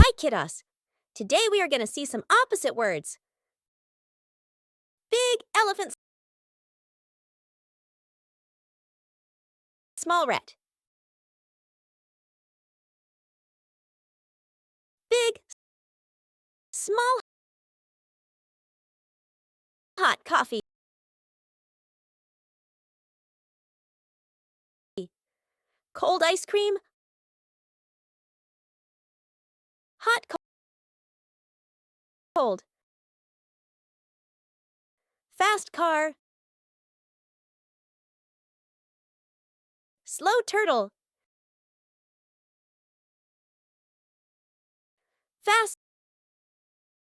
Hi, kiddos! Today we are going to see some opposite words. Big elephant, small rat. Big, small, hot coffee. Cold ice cream, hot, cold. Fast car, slow turtle. Fast,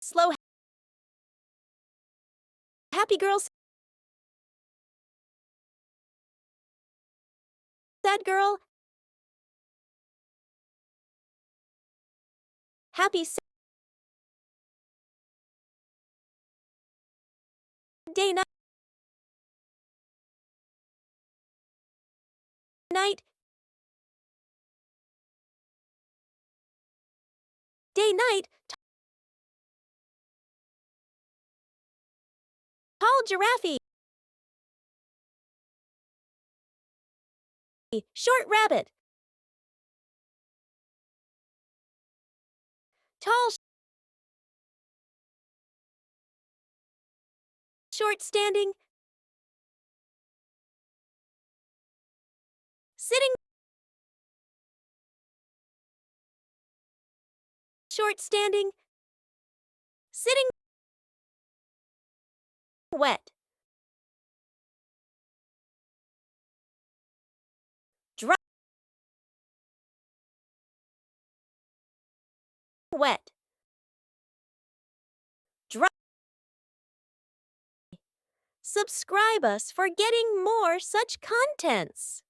slow, happy girl, sad girl. Happy, sad day, night, day, night. Tall giraffe, short rabbit. Tall, short standing. Sitting, short standing. Sitting, wet. Dry, wet. Dry. Subscribe us for getting more such contents.